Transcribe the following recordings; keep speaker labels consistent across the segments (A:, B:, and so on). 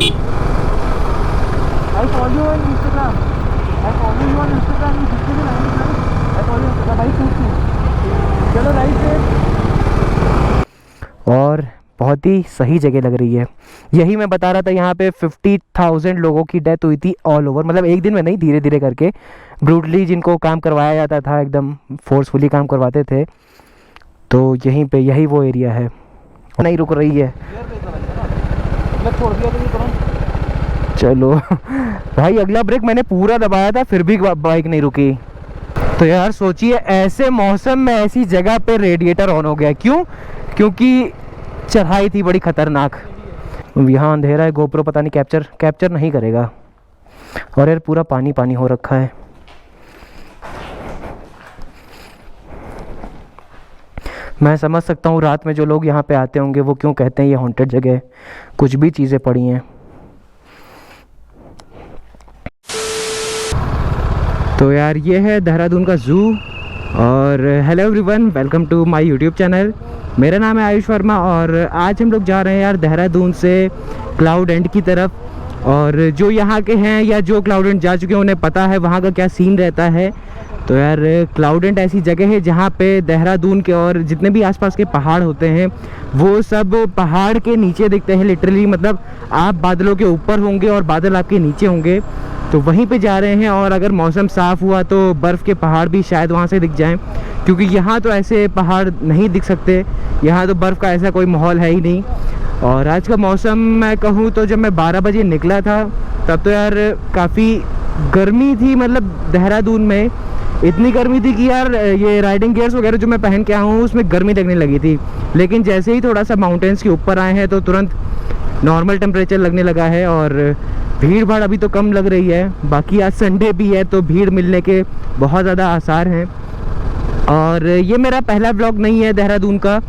A: I follow you on Instagram. I follow you on Instagram. You जितने भी line निकाले, I follow you on Instagram. भाई तू चलो राइट से।
B: और बहुत ही सही जगह लग रही है। यही मैं बता रहा था, यहाँ पे 50,000 लोगों की डेथ हुई थी ऑल ओवर, मतलब एक दिन में नहीं, धीरे धीरे करके ब्रूटली जिनको काम करवाया जाता था, एकदम फोर्सफुली काम करवाते थे। तो यहीं पे यही वो एरिया है। नहीं रुक रही है,
A: मैं छोड़ दिया तो तुरंत।
B: चलो भाई अगला ब्रेक मैंने पूरा दबाया था फिर भी बाइक नहीं रुकी। तो यार सोचिए, ऐसे मौसम में ऐसी जगह पे रेडिएटर ऑन हो गया, क्यों? क्योंकि चढ़ाई थी बड़ी खतरनाक। यहाँ अंधेरा है, गोप्रो पता नहीं कैप्चर नहीं करेगा। और यार पूरा पानी पानी हो रखा है। मैं समझ सकता हूँ रात में जो लोग यहाँ पे आते होंगे वो क्यों कहते हैं ये हॉन्टेड जगह है, कुछ भी चीज़ें पड़ी हैं। तो यार ये है देहरादून का ज़ू। और hello everyone, welcome to my YouTube channel. मेरा नाम है आयुष वर्मा और आज हम लोग जा रहे हैं यार देहरादून से क्लाउड एंड की तरफ। और जो यहाँ के हैं या जो क्लाउड एंड जा चुके हैं उन्हें पता है वहाँ का क्या सीन रहता है। तो यार क्लाउड एंड ऐसी जगह है जहाँ पे देहरादून के और जितने भी आसपास के पहाड़ होते हैं वो सब पहाड़ के नीचे दिखते हैं लिटरली। मतलब आप बादलों के ऊपर होंगे और बादल आपके नीचे होंगे, तो वहीं पे जा रहे हैं। और अगर मौसम साफ़ हुआ तो बर्फ़ के पहाड़ भी शायद वहाँ से दिख जाएं, क्योंकि यहाँ तो ऐसे पहाड़ नहीं दिख सकते, यहाँ तो बर्फ़ का ऐसा कोई माहौल है ही नहीं। और आज का मौसम मैं कहूँ तो जब मैं 12 बजे निकला था तब तो यार काफ़ी गर्मी थी। मतलब देहरादून में इतनी गर्मी थी कि यार ये राइडिंग गियर्स वगैरह जो मैं पहन के आया हूँ उसमें गर्मी लगने लगी थी। लेकिन जैसे ही थोड़ा सा माउंटेन्स के ऊपर आए हैं तो तुरंत नॉर्मल टेम्परेचर लगने लगा है। और भीड़ भाड़ अभी तो कम लग रही है, बाकी आज संडे भी है तो भीड़ मिलने के बहुत ज़्यादा आसार हैं। और ये मेरा पहला व्लॉग नहीं है देहरादून का,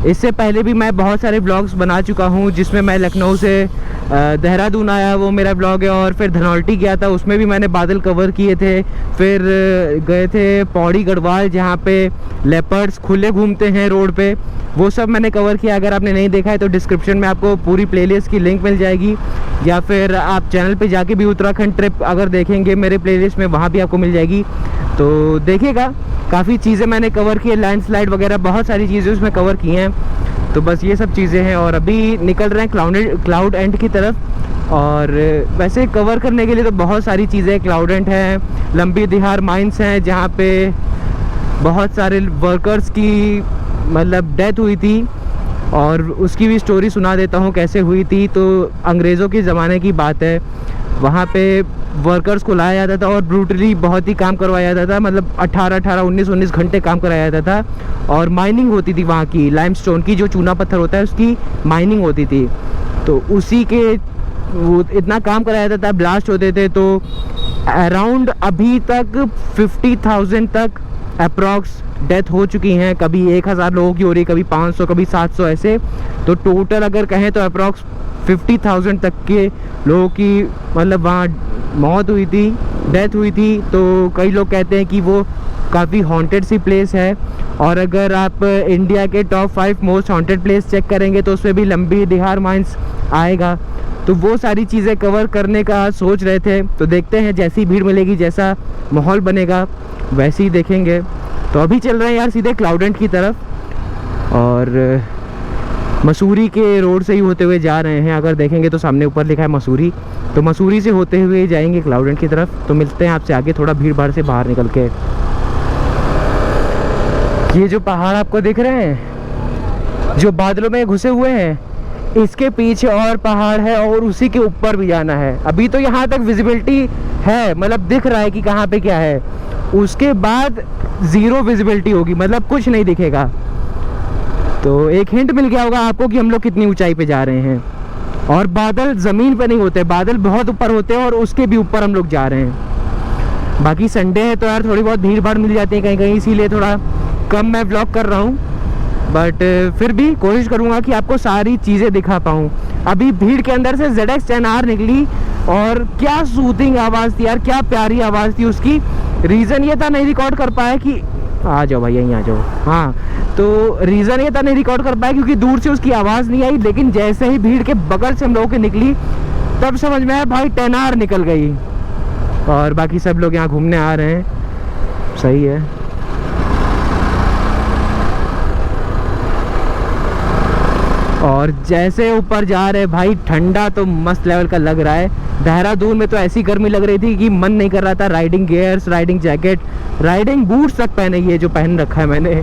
B: इससे पहले भी मैं बहुत सारे व्लॉग्स बना चुका हूँ जिसमें मैं लखनऊ से देहरादून आया वो मेरा व्लॉग है। और फिर धनौल्टी गया था, उसमें भी मैंने बादल कवर किए थे। फिर गए थे पौड़ी गढ़वाल जहाँ पे लेपर्ड्स खुले घूमते हैं रोड पे, वो सब मैंने कवर किया। अगर आपने नहीं देखा है तो डिस्क्रिप्शन में आपको पूरी प्लेलिस्ट की लिंक मिल जाएगी, या फिर आप चैनल पे जाके भी उत्तराखंड ट्रिप अगर देखेंगे मेरे प्लेलिस्ट में वहाँ भी आपको मिल जाएगी। तो देखिएगा, काफ़ी चीज़ें मैंने कवर की है, लैंडस्लाइड वगैरह बहुत सारी चीज़ें उसमें कवर की हैं। तो बस ये सब चीज़ें हैं और अभी निकल रहे हैं क्लाउड एंड की तरफ। और वैसे कवर करने के लिए तो बहुत सारी चीज़ें, क्लाउड एंड है, लंबी दिहार माइंस हैं जहाँ पे बहुत सारे वर्कर्स की मतलब डेथ हुई थी, और उसकी भी स्टोरी सुना देता हूँ कैसे हुई थी। तो अंग्रेज़ों के ज़माने की बात है, वहाँ पे वर्कर्स को लाया जाता था और ब्रूटली बहुत ही काम करवाया जाता था। मतलब 18-18, 19-19 घंटे काम कराया जाता था। और माइनिंग होती थी वहाँ की, लाइमस्टोन की, जो चूना पत्थर होता है उसकी माइनिंग होती थी। तो उसी के वो इतना काम कराया जाता था, ब्लास्ट होते थे। तो अराउंड अभी तक 50,000 तक अप्रॉक्स डेथ हो चुकी हैं। कभी 1,000 लोगों की हो रही, कभी 500, कभी 700 ऐसे। तो टोटल अगर कहें तो अप्रॉक्स 50,000 तक के लोगों की मतलब वहाँ मौत हुई थी, डेथ हुई थी। तो कई लोग कहते हैं कि वो काफ़ी हॉन्टेड सी प्लेस है। और अगर आप इंडिया के top 5 most haunted place check करेंगे तो उसमें भी लंबी दिहार माइंस आएगा। तो वो सारी चीज़ें कवर करने का सोच रहे थे। तो देखते हैं, जैसी भीड़ मिलेगी, जैसा माहौल बनेगा वैसे ही देखेंगे। तो अभी चल रहे हैं यार सीधे क्लाउड एंड की तरफ, और मसूरी के रोड से ही होते हुए जा रहे हैं। अगर देखेंगे तो सामने ऊपर लिखा है मसूरी, तो मसूरी से होते हुए जाएंगे क्लाउड एंड की तरफ। तो मिलते हैं आपसे आगे थोड़ा भीड़ भाड़ से बाहर निकल के। ये जो पहाड़ आपको दिख रहे हैं जो बादलों में घुसे हुए हैं, इसके पीछे और पहाड़ है और उसी के ऊपर भी जाना है। अभी तो यहाँ तक विजिबिलिटी है, मतलब दिख रहा है कि कहाँ पे क्या है। उसके बाद ज़ीरो विजिबिलिटी होगी, मतलब कुछ नहीं दिखेगा। तो एक हिंट मिल गया होगा आपको कि हम लोग कितनी ऊंचाई पे जा रहे हैं। और बादल ज़मीन पे नहीं होते, बादल बहुत ऊपर होते हैं और उसके भी ऊपर हम लोग जा रहे हैं। बाकी संडे है तो यार थोड़ी बहुत भीड़ भाड़ मिल जाती है कहीं कहीं, इसीलिए थोड़ा कम मैं व्लॉग कर रहा हूँ। बट फिर भी कोशिश करूँगा कि आपको सारी चीज़ें दिखा पाऊँ। अभी भीड़ के अंदर से ZX 10R निकली और क्या सूथिंग आवाज़ थी यार, क्या प्यारी आवाज़ थी उसकी। रीज़न ये था नहीं रिकॉर्ड कर पाया कि आ जाओ भाई यहीं आ जाओ। हाँ, तो रीज़न ये था नहीं रिकॉर्ड कर पाया क्योंकि दूर से उसकी आवाज़ नहीं आई। लेकिन जैसे ही भीड़ के बगल से हम लोगों की निकली तब समझ में आया भाई 10R निकल गई। और बाकी सब लोग यहाँ घूमने आ रहे हैं, सही है। और जैसे ऊपर जा रहे भाई ठंडा तो मस्त लेवल का लग रहा है। देहरादून में तो ऐसी गर्मी लग रही थी कि मन नहीं कर रहा था riding gears, riding jacket, riding boots तक पहने, ये जो पहन रखा है मैंने।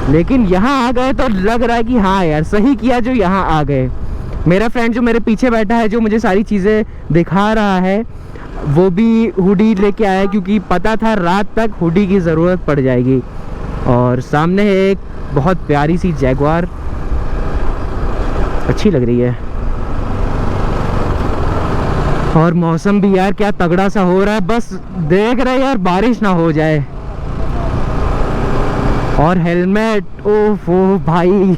B: लेकिन यहाँ आ गए तो लग रहा है कि हाँ यार सही किया जो यहाँ आ गए। मेरा फ्रेंड जो मेरे पीछे बैठा है, जो मुझे सारी चीज़ें दिखा रहा है, वो भी हुडी लेके आया क्योंकि पता था रात तक हुडी की ज़रूरत पड़ जाएगी। और सामने है एक बहुत प्यारी सी जैगवार, अच्छी लग रही है। और मौसम भी यार क्या तगड़ा सा हो रहा है, बस देख रहे यार बारिश ना हो जाए। और हेलमेट, ओह भाई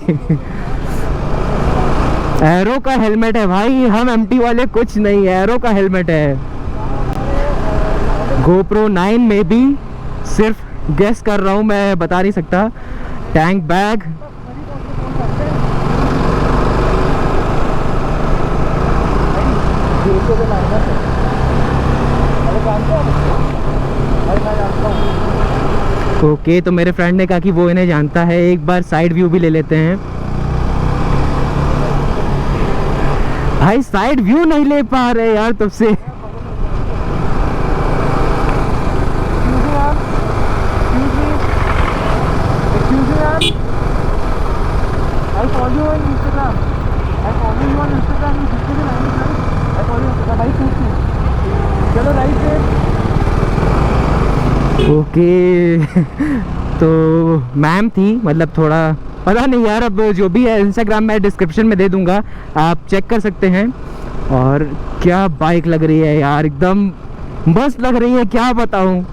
B: एरो का हेलमेट है भाई, हम एमटी वाले कुछ नहीं, एरो का हेलमेट है। GoPro 9 में भी, सिर्फ गेस कर रहा हूँ मैं, बता नहीं सकता। टैंक बैग, ओके तो मेरे फ्रेंड ने कहा कि वो इन्हें जानता है, एक बार साइड व्यू भी ले लेते हैं। भाई साइड व्यू नहीं ले पा रहे यार तब से।
A: चलो राइट से।
B: ओके तो मैम थी, मतलब थोड़ा पता नहीं यार, अब जो भी है इंस्टाग्राम में डिस्क्रिप्शन में दे दूंगा, आप चेक कर सकते हैं। और क्या बाइक लग रही है यार, एकदम मस्त लग रही है, क्या बताऊं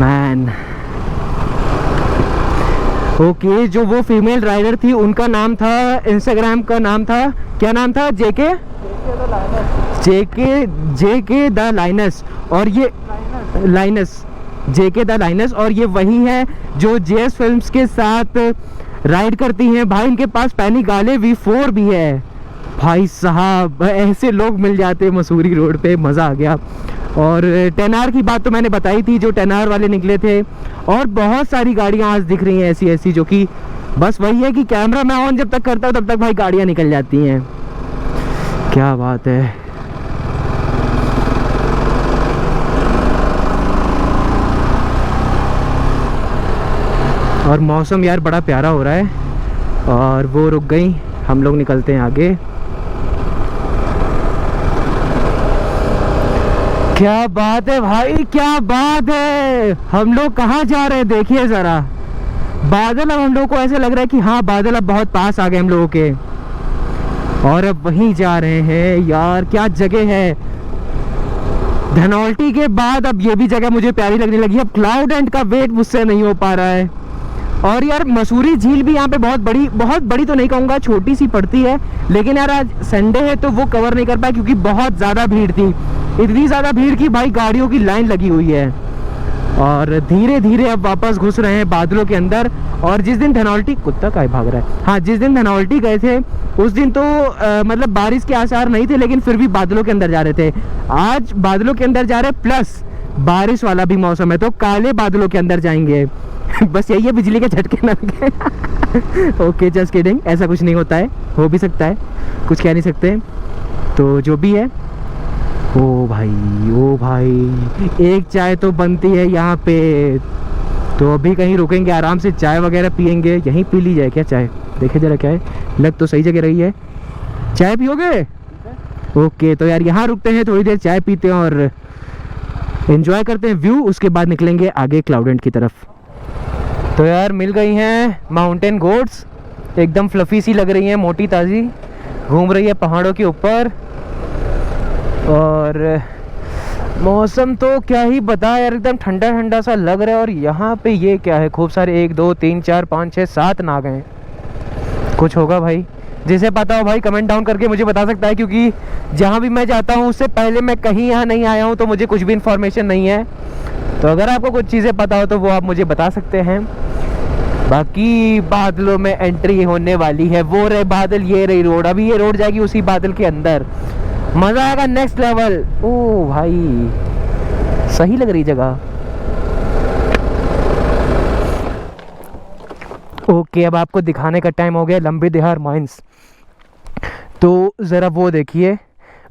B: मैन। ओके जो वो फीमेल राइडर थी उनका नाम था, इंस्टाग्राम का नाम था, क्या नाम था? जेके द लाइनस। और ये लाइनस, जेके द लाइनस। और ये वही है जो जेएस फिल्म्स के साथ राइड करती हैं। भाई इनके पास पैनिगाले V4 भी है। भाई साहब ऐसे लोग मिल जाते मसूरी रोड पे, मज़ा आ गया। और 10R की बात तो मैंने बताई थी, जो 10R वाले निकले थे। और बहुत सारी गाड़ियाँ आज दिख रही हैं ऐसी ऐसी, जो कि बस वही है कि कैमरा मैं ऑन जब तक करता हूँ तब तक भाई गाड़ियाँ निकल जाती हैं। क्या बात है। और मौसम यार बड़ा प्यारा हो रहा है। और वो रुक गई, हम लोग निकलते हैं आगे। क्या बात है भाई, क्या बात है। हम लोग कहाँ जा रहे हैं देखिए ज़रा। बादल, अब हम लोग को ऐसे लग रहा है कि हाँ बादल अब बहुत पास आ गए हम लोगों के। और अब वहीं जा रहे हैं यार, क्या जगह है। धनौल्टी के बाद अब ये भी जगह मुझे प्यारी लगने लगी। अब क्लाउड एंड का वेट मुझसे नहीं हो पा रहा है। और यार मसूरी झील भी यहाँ पे बहुत बड़ी तो नहीं कहूँगा, छोटी सी पड़ती है। लेकिन यार आज संडे है तो वो कवर नहीं कर पाया क्योंकि बहुत ज़्यादा भीड़ थी। इतनी ज़्यादा भीड़ की भाई गाड़ियों की लाइन लगी हुई है। और धीरे धीरे अब वापस घुस रहे हैं बादलों के अंदर। और जिस दिन धनौल्टी, कुत्ता का भाग रहा है, हाँ जिस दिन धनौल्टी गए थे उस दिन तो मतलब बारिश के आसार नहीं थे, लेकिन फिर भी बादलों के अंदर जा रहे थे। आज बादलों के अंदर जा रहे प्लस बारिश वाला भी मौसम है, तो काले बादलों के अंदर जाएंगे। बस यही है, बिजली के झटके ना लगे। ओके जस्ट किडिंग, ऐसा कुछ नहीं होता है, हो भी सकता है, कुछ कह नहीं सकते। तो जो भी है, ओ भाई एक चाय तो बनती है यहाँ पे। तो अभी कहीं रुकेंगे, आराम से चाय वगैरह पियेंगे। यहीं पी ली जाए क्या चाय? देखे जरा क्या है, लग तो सही जगह रही है। चाय पियोगे? ओके तो यार यहाँ रुकते हैं, थोड़ी देर चाय पीते हैं और एंजॉय करते हैं व्यू। उसके बाद निकलेंगे आगे क्लाउडेंट की तरफ। तो यार मिल गई हैं माउंटेन गोट्स, एकदम फ्लफी सी लग रही हैं, मोटी ताज़ी, घूम रही है पहाड़ों के ऊपर। और मौसम तो क्या ही बता यार, एकदम ठंडा ठंडा सा लग रहा है। और यहाँ पे ये क्या है, खूब सारे 1 2 3 4 5 6 7 नाग हैं। कुछ होगा भाई, जिसे पता हो भाई कमेंट डाउन करके मुझे बता सकता है, क्योंकि जहाँ भी मैं जाता हूँ उससे पहले मैं कहीं यहाँ नहीं आया हूँ, तो मुझे कुछ भी इन्फॉर्मेशन नहीं है। तो अगर आपको कुछ चीज़ें पता हो तो वो आप मुझे बता सकते हैं। बाकी बादलों में एंट्री होने वाली है। वो रहे बादल, ये रही रोड। अभी ये रोड जाएगी उसी बादल के अंदर, मजा आएगा नेक्स्ट लेवल। ओ भाई सही लग रही जगह। ओके अब आपको दिखाने का टाइम हो गया लंबी दिहार माइंस। तो ज़रा वो देखिए,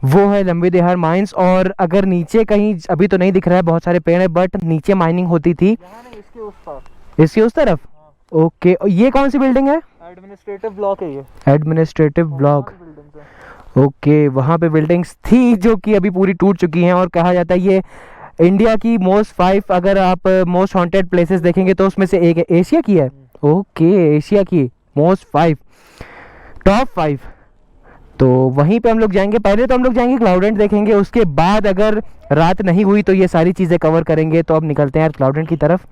B: वो है लंबी दिहार माइंस। और अगर नीचे कहीं अभी तो नहीं दिख रहा है, बहुत सारे पेड़ है, बट नीचे माइनिंग होती थी। इसके उस तरफ। ओके ये कौन सी बिल्डिंग है?
A: एडमिनिस्ट्रेटिव ब्लॉक है ये।
B: Administrative block. ओके वहाँ पे बिल्डिंग्स थी जो कि अभी पूरी टूट चुकी हैं। और कहा जाता है ये इंडिया की मोस्ट 5, अगर आप मोस्ट हॉन्टेड प्लेसेस देखेंगे तो उसमें से एक है। एशिया की है। ओके एशिया की मोस्ट 5, टॉप 5। तो वहीं पे हम लोग जाएंगे। पहले तो हम लोग जाएंगे क्लाउडेंट देखेंगे, उसके बाद अगर रात नहीं हुई तो ये सारी चीज़ें कवर करेंगे। तो अब निकलते हैं यार क्लाउडेंट की तरफ।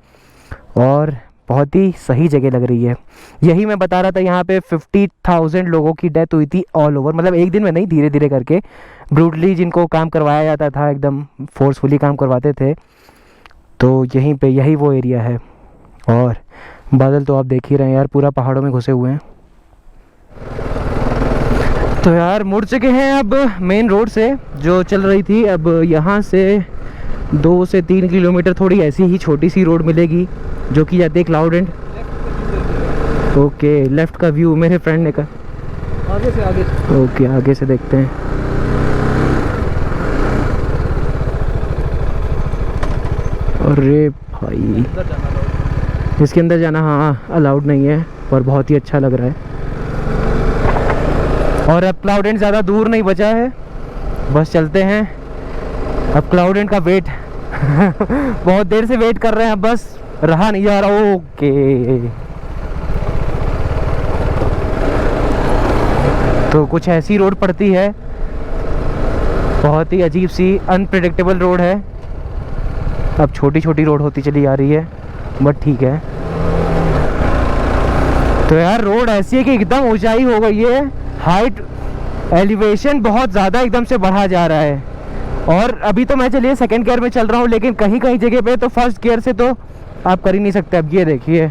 B: और बहुत ही सही जगह लग रही है। यही मैं बता रहा था, यहाँ पे 50,000 लोगों की डेथ हुई थी ऑल ओवर। मतलब एक दिन में नहीं, धीरे धीरे करके ब्रूटली जिनको काम करवाया जाता था, एकदम फोर्सफुली काम करवाते थे। तो यहीं पे यही वो एरिया है। और बादल तो आप देख ही रहे हैं यार, पूरा पहाड़ों में घुसे हुए हैं। तो यार मुड़ चुके हैं अब मेन रोड से जो चल रही थी। अब यहाँ से 2 से 3 किलोमीटर थोड़ी ऐसी ही छोटी सी रोड मिलेगी जो कि जाती है क्लाउडेंट। ओके लेफ्ट का व्यू मेरे फ्रेंड ने कहा।
A: आगे से आगे।
B: ओके आगे से देखते हैं। अरे भाई इसके अंदर जाना हाँ अलाउड नहीं है, पर बहुत ही अच्छा लग रहा है। और अब क्लाउडेंट ज़्यादा दूर नहीं बचा है, बस चलते हैं। अब क्लाउडेंट का वेट बहुत देर से वेट कर रहे हैं, बस रहा नहीं जा रहा। ओके तो कुछ ऐसी रोड पड़ती है, बहुत ही अजीब सी अनप्रेडिक्टेबल रोड है। अब छोटी छोटी रोड होती चली जा रही है, बट ठीक है। तो यार रोड ऐसी है कि एकदम ऊंचाई हो गई है, हाइट एलिवेशन बहुत ज़्यादा एकदम से बढ़ा जा रहा है। और अभी तो मैं चलिए सेकंड गियर में चल रहा हूँ, लेकिन कहीं कहीं जगह पे तो फर्स्ट गियर से तो आप कर ही नहीं सकते। अब ये देखिए,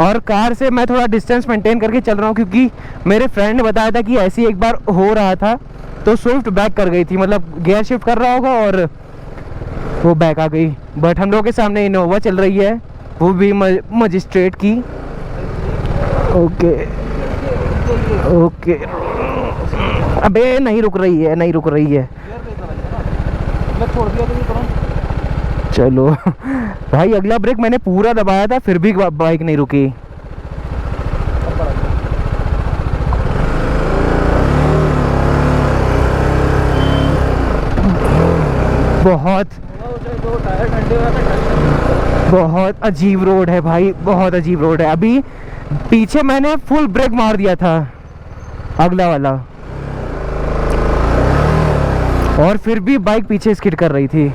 B: और कार से मैं थोड़ा डिस्टेंस मेंटेन करके चल रहा हूँ, क्योंकि मेरे फ्रेंड ने बताया था कि ऐसी एक बार हो रहा था तो स्विफ्ट बैक कर गई थी। मतलब गियर शिफ्ट कर रहा होगा और वो बैक आ गई। बट हम लोग के सामने इनोवा चल रही है, वो भी मजिस्ट्रेट की। ओके ओके अबे नहीं रुक रही है, नहीं रुक रही है।
A: मैं छोड़ दिया तो नहीं तुरंत।
B: चलो भाई अगला ब्रेक मैंने पूरा दबाया था, फिर भी बाइक नहीं रुकी। बहुत अजीब रोड है भाई, बहुत अजीब रोड है। अभी पीछे मैंने फुल ब्रेक मार दिया था अगला वाला, और फिर भी बाइक पीछे स्किड कर रही थी,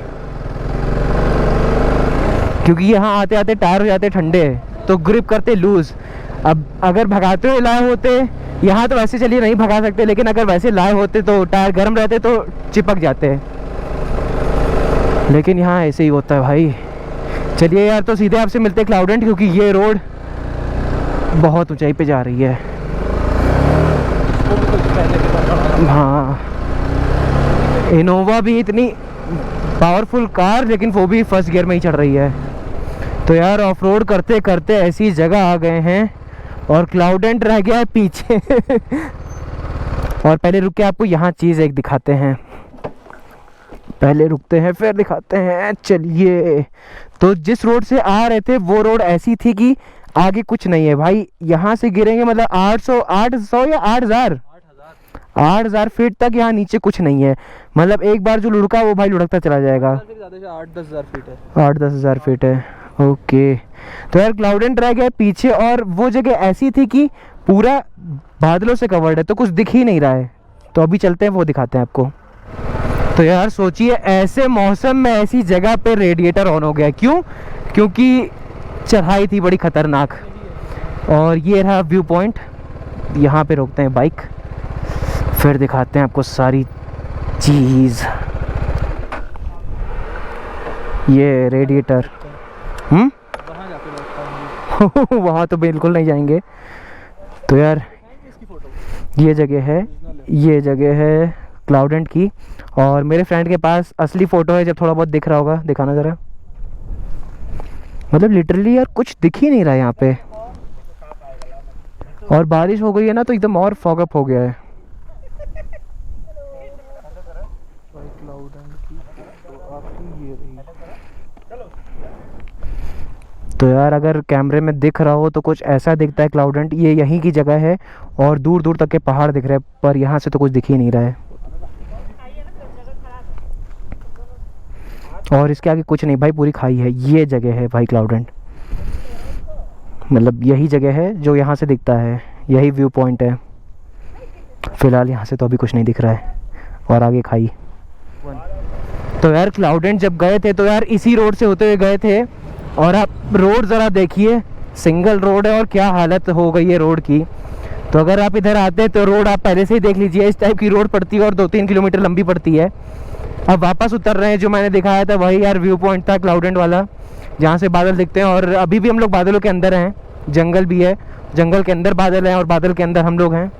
B: क्योंकि यहाँ आते आते टायर हो जाते ठंडे तो ग्रिप करते लूज। अब अगर भगाते हुए लाए होते, यहाँ तो वैसे चलिए नहीं भगा सकते, लेकिन अगर वैसे लाए होते तो टायर गर्म रहते तो चिपक जाते, लेकिन यहाँ ऐसे ही होता है भाई। चलिए यार, तो सीधे आपसे मिलते हैं क्लाउडेंट, क्योंकि ये रोड बहुत ऊंचाई पे जा रही है। हाँ इनोवा भी इतनी पावरफुल कार, लेकिन वो भी फर्स्ट गियर में ही चढ़ रही है। तो यार ऑफ रोड करते करते ऐसी जगह आ गए हैं और क्लाउडेंट रह गया है पीछे। और पहले रुक के आपको यहाँ चीज़ एक दिखाते हैं, पहले रुकते हैं फिर दिखाते हैं। चलिए, तो जिस रोड से आ रहे थे वो रोड ऐसी थी कि आगे कुछ नहीं है भाई। यहाँ से गिरेंगे मतलब 800 या 8,000 फीट तक यहाँ नीचे कुछ नहीं है। मतलब एक बार जो लुढ़का वो भाई लुढ़कता चला जाएगा।
A: 8-10 हज़ार फीट है।
B: 8-10 हज़ार फीट है। ओके, तो यार क्लाउडेंट रह गया पीछे, और वो जगह ऐसी थी कि पूरा बादलों से कवर्ड है, तो कुछ दिख ही नहीं रहा है। तो अभी चलते हैं, वो दिखाते हैं आपको। तो यार सोचिए, ऐसे मौसम में ऐसी जगह पे रेडिएटर ऑन हो गया, क्यों? क्योंकि चढ़ाई थी बड़ी खतरनाक। और ये रहा व्यू पॉइंट, यहाँ पे रोकते हैं बाइक, फिर दिखाते हैं आपको सारी चीज़। ये रेडिएटर वहाँ तो बिल्कुल नहीं जाएंगे। तो यार ये जगह है क्लाउडेंट की, और मेरे फ्रेंड के पास असली फ़ोटो है, जब थोड़ा बहुत दिख रहा होगा दिखाना ज़रा। मतलब लिटरली यार कुछ दिख ही नहीं रहा है यहाँ पे, और बारिश हो गई है ना तो एकदम और फॉग अप हो गया है। तो यार अगर कैमरे में दिख रहा हो तो कुछ ऐसा दिखता है क्लाउडेंट, ये यहीं की जगह है और दूर दूर तक के पहाड़ दिख रहे हैं, पर यहाँ से तो कुछ दिख ही नहीं रहा है। और इसके आगे कुछ नहीं भाई, पूरी खाई है। ये जगह है भाई क्लाउडेंट, मतलब यही जगह है जो यहाँ से दिखता है, यही व्यू पॉइंट है। फिलहाल यहाँ से तो अभी कुछ नहीं दिख रहा है, और आगे खाई। तो यार क्लाउडेंट जब गए थे तो यार इसी रोड से होते हुए गए थे, और आप रोड ज़रा देखिए, सिंगल रोड है और क्या हालत हो गई है रोड की। तो अगर आप इधर आते हैं तो रोड आप पहले से ही देख लीजिए, इस टाइप की रोड पड़ती है और 2-3 किलोमीटर लंबी पड़ती है। अब वापस उतर रहे हैं, जो मैंने दिखाया था वही यार व्यू पॉइंट था क्लाउडेंट वाला, जहाँ से बादल दिखते हैं। और अभी भी हम लोग बादलों के अंदर हैं, जंगल भी है, जंगल के अंदर बादल हैं और बादल के अंदर हम लोग हैं।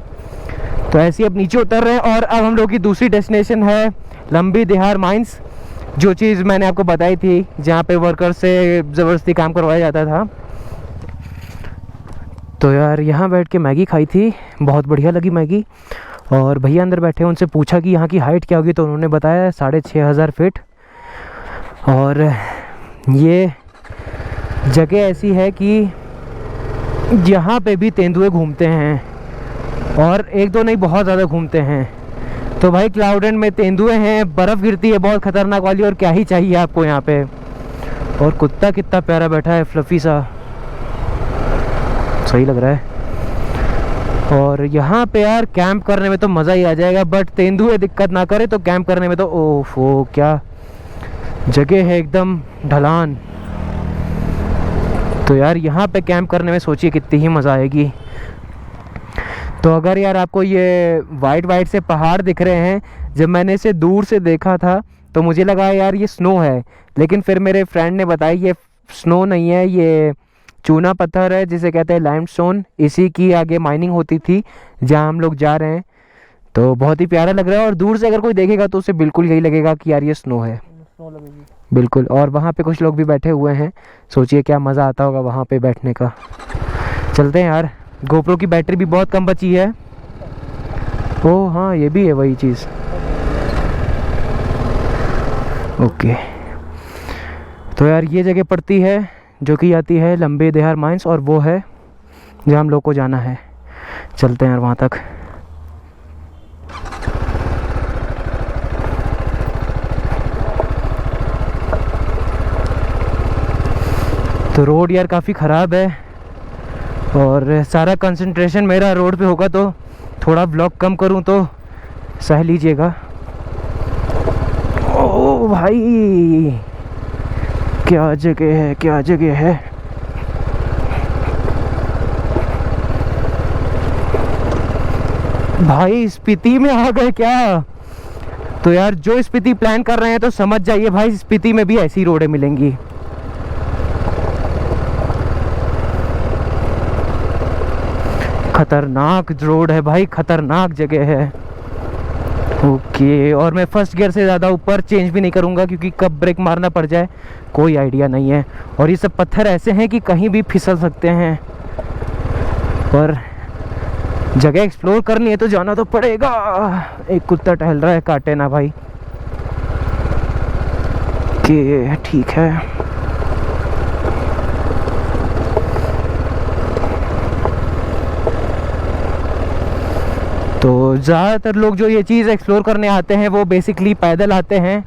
B: तो ऐसे ही अब नीचे उतर रहे हैं, और अब हम लोग की दूसरी डेस्टिनेशन है लंबी दिहार माइंस, जो चीज़ मैंने आपको बताई थी, जहाँ पे वर्कर से ज़बरदस्ती काम करवाया जाता था। तो यार यहाँ बैठ के मैगी खाई थी, बहुत बढ़िया लगी मैगी। और भैया अंदर बैठे, उनसे पूछा कि यहाँ की हाइट क्या होगी, तो उन्होंने बताया 6500 फीट। और ये जगह ऐसी है कि यहाँ पे भी तेंदुए घूमते हैं, और एक दो नहीं बहुत ज़्यादा घूमते हैं। तो भाई क्लाउडेंट में तेंदुए हैं, बर्फ़ गिरती है बहुत ख़तरनाक वाली, और क्या ही चाहिए आपको यहाँ पे। और कुत्ता कितना प्यारा बैठा है, फ्लफ़ी सा, सही लग रहा है। और यहाँ पे यार कैंप करने में तो मज़ा ही आ जाएगा, बट तेंदुए दिक्कत ना करे तो कैंप करने में तो ओफो, क्या जगह है, एकदम ढलान। तो यार यहाँ पे कैंप करने में सोचिए कितनी ही मज़ा आएगी। तो अगर यार आपको ये वाइट से पहाड़ दिख रहे हैं, जब मैंने इसे दूर से देखा था तो मुझे लगा यार ये स्नो है, लेकिन फिर मेरे फ्रेंड ने बताया ये स्नो नहीं है, ये चूना पत्थर है जिसे कहते हैं लाइमस्टोन। इसी की आगे माइनिंग होती थी जहाँ हम लोग जा रहे हैं। तो बहुत ही प्यारा लग रहा है, और दूर से अगर कोई देखेगा तो उसे बिल्कुल यही लगेगा कि यार ये स्नो है,
A: स्नो लगेगी
B: बिल्कुल। और वहाँ पे कुछ लोग भी बैठे हुए हैं, सोचिए क्या मज़ा आता होगा वहाँ पे बैठने का। चलते हैं यार, गोप्रो की बैटरी भी बहुत कम बची है। ओह हाँ, ये भी है वही चीज़। ओके, तो यार ये जगह पड़ती है जो कि आती है लंबी दिहार माइंस, और वो है जहाँ हम लोग को जाना है। चलते हैं यार वहाँ तक। तो रोड यार काफ़ी ख़राब है, और सारा कंसंट्रेशन मेरा रोड पे होगा, तो थोड़ा ब्लॉक कम करूँ तो सह लीजिएगा। ओ भाई क्या जगह है, क्या जगह है। भाई स्पीति में आ गए क्या? तो यार जो स्पीति प्लान कर रहे हैं तो समझ जाइए भाई, स्पीति में भी ऐसी रोडें मिलेंगी। खतरनाक रोड है भाई, खतरनाक जगह है। ओके, और मैं फर्स्ट गियर से ज़्यादा ऊपर चेंज भी नहीं करूँगा, क्योंकि कब ब्रेक मारना पड़ जाए कोई आइडिया नहीं है। और ये सब पत्थर ऐसे हैं कि कहीं भी फिसल सकते हैं, पर जगह एक्सप्लोर करनी है तो जाना तो पड़ेगा। एक कुत्ता टहल रहा है, काटे ना भाई। ओके ठीक है। तो ज़्यादातर लोग जो ये चीज़ एक्सप्लोर करने आते हैं वो बेसिकली पैदल आते हैं,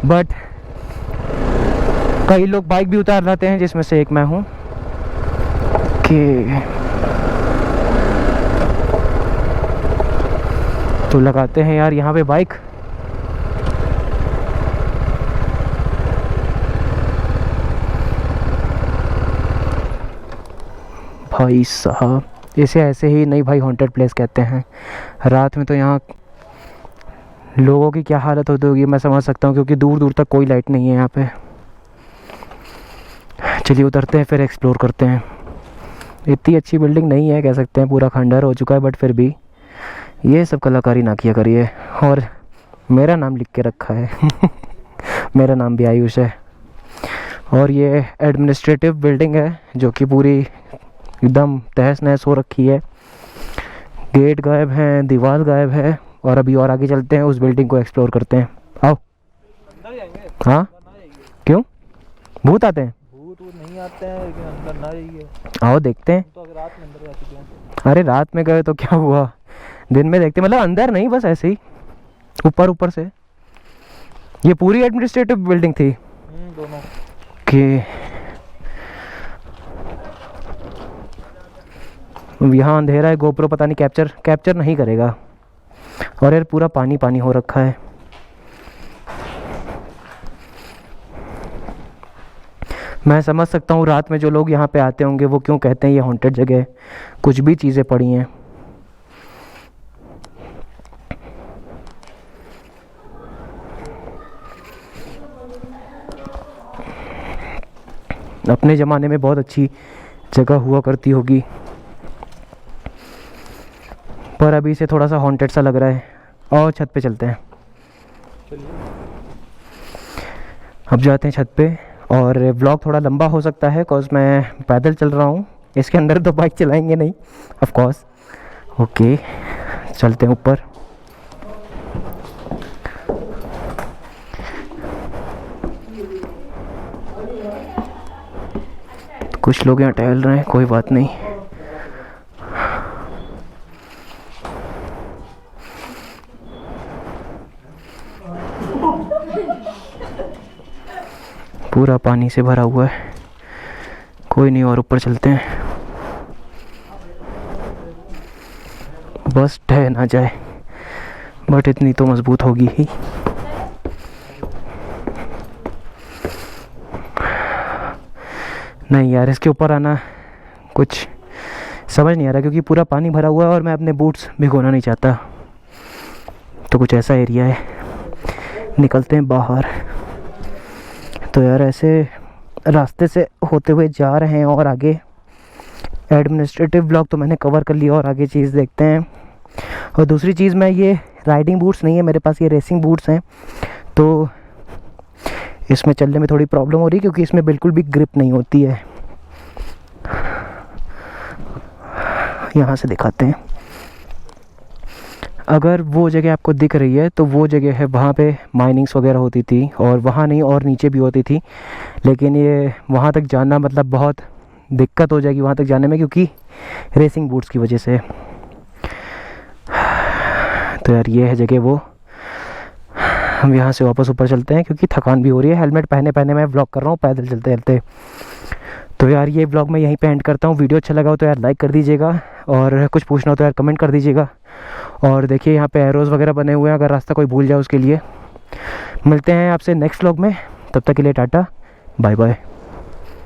B: बट कई लोग बाइक भी उतार लाते हैं, जिसमें से एक मैं हूँ। कि तो लगाते हैं यार यहाँ पे बाइक। भाई साहब, इसे ऐसे ही नहीं भाई हॉन्टेड प्लेस कहते हैं। रात में तो यहाँ लोगों की क्या हालत होती होगी मैं समझ सकता हूँ, क्योंकि दूर दूर तक कोई लाइट नहीं है यहाँ पे। चलिए उतरते हैं, फिर एक्सप्लोर करते हैं। इतनी अच्छी बिल्डिंग नहीं है, कह सकते हैं पूरा खंडहर हो चुका है, बट फिर भी ये सब कलाकारी ना किया करिए। और मेरा नाम लिख के रखा है मेरा नाम भी आयुष है। और ये एडमिनिस्ट्रेटिव बिल्डिंग है जो कि पूरी एकदम तहस नहस हो रखी है। गेट गायब है, दीवार गायब है। और अभी और आगे चलते हैं, उस बिल्डिंग को एक्सप्लोर करते हैं। आओ।
A: अंदर जाएंगे?
B: हाँ, क्यों? भूत आते हैं?
A: भूत नहीं आते हैं, लेकिन अंदर ना जाइए।
B: आओ देखते हैं।
A: तो अगर रात में अंदर जा चुके हैं।
B: अरे रात में गए तो क्या हुआ, दिन में देखते, मतलब अंदर नहीं, बस ऐसे ही ऊपर ऊपर से। ये पूरी एडमिनिस्ट्रेटिव बिल्डिंग थी
A: दोनों
B: कि यहाँ अंधेरा है, गोप्रो पता नहीं कैप्चर नहीं करेगा। और यार पूरा पानी पानी हो रखा है। मैं समझ सकता हूँ रात में जो लोग यहाँ पे आते होंगे वो क्यों कहते हैं ये हॉन्टेड जगह है। कुछ भी चीज़ें पड़ी हैं। अपने ज़माने में बहुत अच्छी जगह हुआ करती होगी, पर अभी से थोड़ा सा हॉन्टेड सा लग रहा है। और छत पे चलते हैं। अब जाते हैं छत पे। और व्लॉग थोड़ा लंबा हो सकता है बिकॉज मैं पैदल चल रहा हूँ, इसके अंदर तो बाइक चलाएंगे नहीं ऑफ कोर्स। ओके, चलते हैं ऊपर। कुछ लोग यहाँ टहल रहे हैं, कोई बात नहीं। पूरा पानी से भरा हुआ है, कोई नहीं। और ऊपर चलते हैं, बस ढह ना जाए, बट इतनी तो मजबूत होगी ही। नहीं यार, इसके ऊपर आना कुछ समझ नहीं आ रहा, क्योंकि पूरा पानी भरा हुआ है और मैं अपने बूट्स भिगोना नहीं चाहता। तो कुछ ऐसा एरिया है। निकलते हैं बाहर। तो यार ऐसे रास्ते से होते हुए जा रहे हैं और आगे। एडमिनिस्ट्रेटिव ब्लॉक तो मैंने कवर कर लिया और आगे चीज़ देखते हैं। और दूसरी चीज़, मैं ये राइडिंग बूट्स नहीं है मेरे पास, ये रेसिंग बूट्स हैं, तो इसमें चलने में थोड़ी प्रॉब्लम हो रही है क्योंकि इसमें बिल्कुल भी ग्रिप नहीं होती है। यहाँ से दिखाते हैं। अगर वो जगह आपको दिख रही है तो वो जगह है, वहाँ पे माइनिंग्स वगैरह होती थी, और वहाँ नहीं और नीचे भी होती थी। लेकिन ये वहाँ तक जाना मतलब बहुत दिक्कत हो जाएगी वहाँ तक जाने में, क्योंकि रेसिंग बूट्स की वजह से। तो यार ये है जगह वो। हम यहाँ से वापस ऊपर चलते हैं क्योंकि थकान भी हो रही है। हेलमेट पहने पहने मैं व्लॉग कर रहा हूँ पैदल चलते चलते। तो यार ये व्लॉग मैं यहीं पे एंड करता हूँ। वीडियो अच्छा लगा हो तो यार लाइक कर दीजिएगा, और कुछ पूछना हो तो यार कमेंट कर दीजिएगा। और देखिए यहाँ पे एरोज़ वगैरह बने हुए हैं, अगर रास्ता कोई भूल जाए उसके लिए। मिलते हैं आपसे नेक्स्ट व्लॉग में, तब तक के लिए टाटा बाय बाय।